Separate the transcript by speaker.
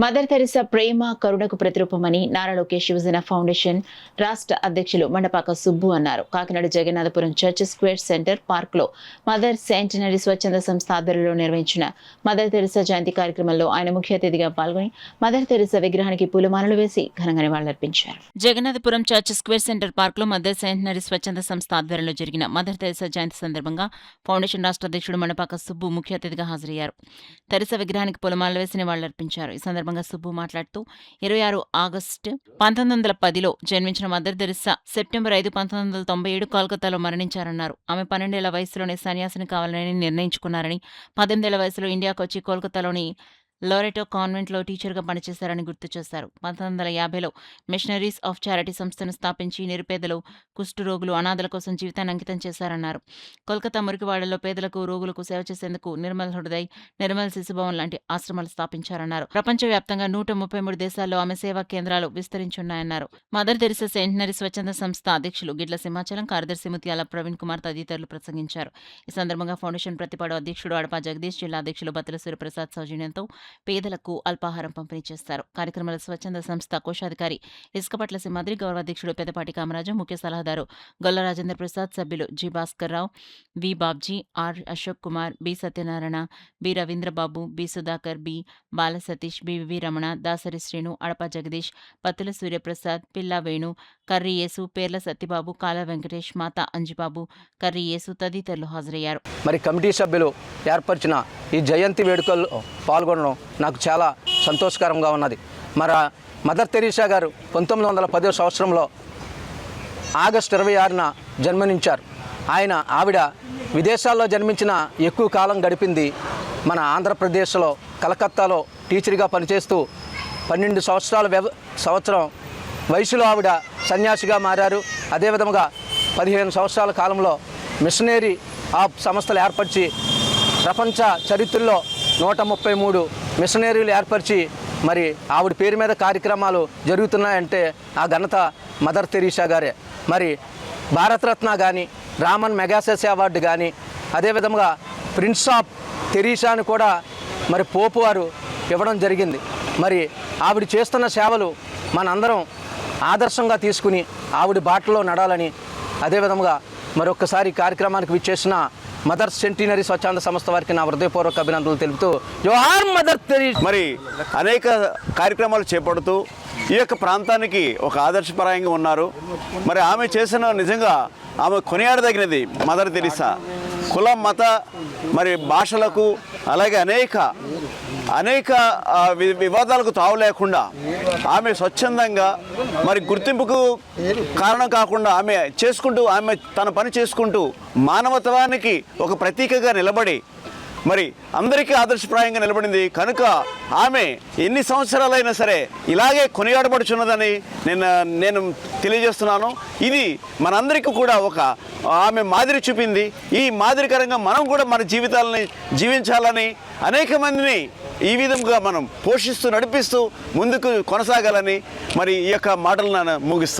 Speaker 1: Mother Teresa ప్రేమ కరుణకు ప్రతిరూపమని నారా లోకేష్ యువజన foundation రాష్ట్ర అధ్యక్షులు మండపాక సుబ్బు అన్నారు. Kakinada Jagannathapuram church square centre park లో మదర్ సెంటినరీ స్వచ్ఛంద సంస్థ ఆధ్వర్యంలో నిర్వహించిన మదర్ తెరిసా జయంతి కార్యక్రమంలో ఆయన ముఖ్య అతిథిగా పాల్గొని మదర్ తెరిసా విగ్రహానికి పూలమాలలు వేసి ఘనంగా నివాళులర్పించారు. Jagannathapuram church square centre park లో మదర్ సెంటినరీ స్వచ్ఛంద సంస్థ ఆధ్వర్యంలో జరిగిన మదర్ తెరిసా జయంతి సందర్భంగా ఫౌండేషన్ రాష్ట్ర అధ్యక్షుడు మండపాక సుబ్బు ముఖ్య అతిథిగా హాజరయ్యారు. తెరిసా విగ్రహానికి పూలమాలలు వేసి నివాళులర్పించారు. ఈ సందర్భంగా సుబ్బు మాట్లాడుతూ 26 ఆగస్టు 1910లో జన్మించిన మదర్ తెరిసా సెప్టెంబర్ 5, 1997 కోల్కతాలో మరణించారన్నారు. ఆమె 12 ఏళ్ల వయసులోనే సన్యాసిని కావాలని నిర్ణయించుకున్నారని, 18 ఏళ్ల వయసులో ఇండియాకు వచ్చి కోల్కతాలోని లోరెటో కాన్వెంట్లో టీచర్గా పనిచేశారని గుర్తు చేశారు. 1950లో మిషనరీస్ ఆఫ్ చారిటీ సంస్థను స్థాపించి నిరుపేదలు, కుష్ఠరోగులు, అనాథల కోసం జీవితాన్ని అంకితం చేశారన్నారు. కోల్కతా మురికివాడల్లో పేదలకు, రోగులకు సేవ చేసేందుకు నిర్మల్ హృదయ్, నిర్మల్ శిశుభవన్ లాంటి ఆశ్రమాలు స్థాపించారన్నారు. ప్రపంచవ్యాప్తంగా 133 దేశాల్లో ఆమె సేవా కేంద్రాలు విస్తరించున్నాయన్నారు. మదర్ తెరిసా సెంటినరీ స్వచ్ఛంద సంస్థ అధ్యక్షులు గిడ్ల సింహాచలం, కార్యదర్శి ముత్యాల ప్రవీణ్ కుమార్ తదితరులు ప్రసంగించారు. ఈ సందర్భంగా ఫౌండేషన్ ప్రతిపాడు అధ్యక్షుడు అడపా జగదీష్, జిల్లా అధ్యక్షులు బత్తుల సూర్యప్రసాద్ సౌజన్యంతో పేదలకు అల్పాహారం పంపిణీ చేస్తారు. కార్యక్రమంలో స్వచ్ఛంద సంస్థ కోశాధికారి ఇసుకపట్ల సింహాద్రి, గౌరవాధ్యక్షుడు పెద్దపాటి కామరాజు, ముఖ్య సలహాదారు గొల్ల రాజేంద్ర ప్రసాద్, సభ్యులు G Bhaskar Rao, V Babji, R Ashok Kumar, B Satyanarayana, B Ravindrababu, B Sudhakar, B Bala Satish, B V Ramana, Dasari Srinu, Adapa Jagadish, Pattula Suryaprasad, Pilla Venu, Karri యేసు, పేర్ల సత్యబాబు, కాల వెంకటేష్, మాతా అంజిబాబు, కర్రి యేసు తదితరులు హాజరయ్యారు.
Speaker 2: మరి కమిటీ సభ్యులు ఏర్పరిచిన ఈ జయంతి వేడుకల్లో పాల్గొనడం నాకు చాలా సంతోషకరంగా ఉన్నది. మరి మదర్ తెరిసా గారు 1910 సంవత్సరంలో ఆగస్టు 26న జన్మనించారు. ఆవిడ విదేశాల్లో జన్మించిన ఎక్కువ కాలం గడిపింది మన ఆంధ్రప్రదేశ్లో కలకత్తాలో టీచర్గా పనిచేస్తూ 12 సంవత్సరం వయసులో ఆవిడ సన్యాసిగా మారారు. అదేవిధంగా 15 సంవత్సరాల కాలంలో మిషనరీ ఆఫ్ సంస్థలు ఏర్పరిచి ప్రపంచ చరిత్రలో 133 మిషనరీలు ఏర్పరిచి మరి ఆవిడ పేరు మీద కార్యక్రమాలు జరుగుతున్నాయంటే ఆ ఘనత మదర్ తెరిసా గారే. మరి భారతరత్న కానీ, రామన్ మెగాసెస్ అవార్డు కానీ, అదేవిధంగా ప్రిన్స్ ఆఫ్ తెరిసాను కూడా మరి పోపు వారు ఇవ్వడం జరిగింది. మరి ఆవిడ చేస్తున్న సేవలు మనందరం ఆదర్శంగా తీసుకుని ఆవిడ బాటలో నడాలని, అదేవిధంగా మరొక్కసారి కార్యక్రమానికి విచ్చేసిన మదర్ సెంటినరీ స్వచ్ఛంద సంస్థ వారికి నా హృదయపూర్వక అభినందనలు తెలుపుతూ జోహార్ మదర్ తెరిసా.
Speaker 3: మరి అనేక కార్యక్రమాలు చేపడుతూ ఈ యొక్క ప్రాంతానికి ఒక ఆదర్శప్రాయంగా ఉన్నారు. మరి ఆమె చేసిన నిజంగా ఆమె కొనియాడదగినది మదర్ తెరిసా. కులం, మత, మరి భాషలకు అలాగే అనేక వివాదాలకు తావు లేకుండా ఆమె స్వచ్ఛందంగా మరి గుర్తింపుకు కారణం కాకుండా ఆమె తన పని చేసుకుంటూ మానవత్వానికి ఒక ప్రతీకగా నిలబడి మరి అందరికీ ఆదర్శప్రాయంగా నిలబడింది. కనుక ఆమె ఎన్ని సంవత్సరాలైనా సరే ఇలాగే కొనియాడబడుచున్నదని నేను తెలియజేస్తున్నాను. ఇది మనందరికీ కూడా ఆమె మాదిరి చూపింది. ఈ మాదిరికరంగా మనం కూడా మన జీవితాలని జీవించాలని, అనేక మందిని ఈ విధంగా మనం పోషిస్తూ నడిపిస్తూ ముందుకు కొనసాగాలని మరి ఈ యొక్క మాటలను ముగిస్తున్నాను.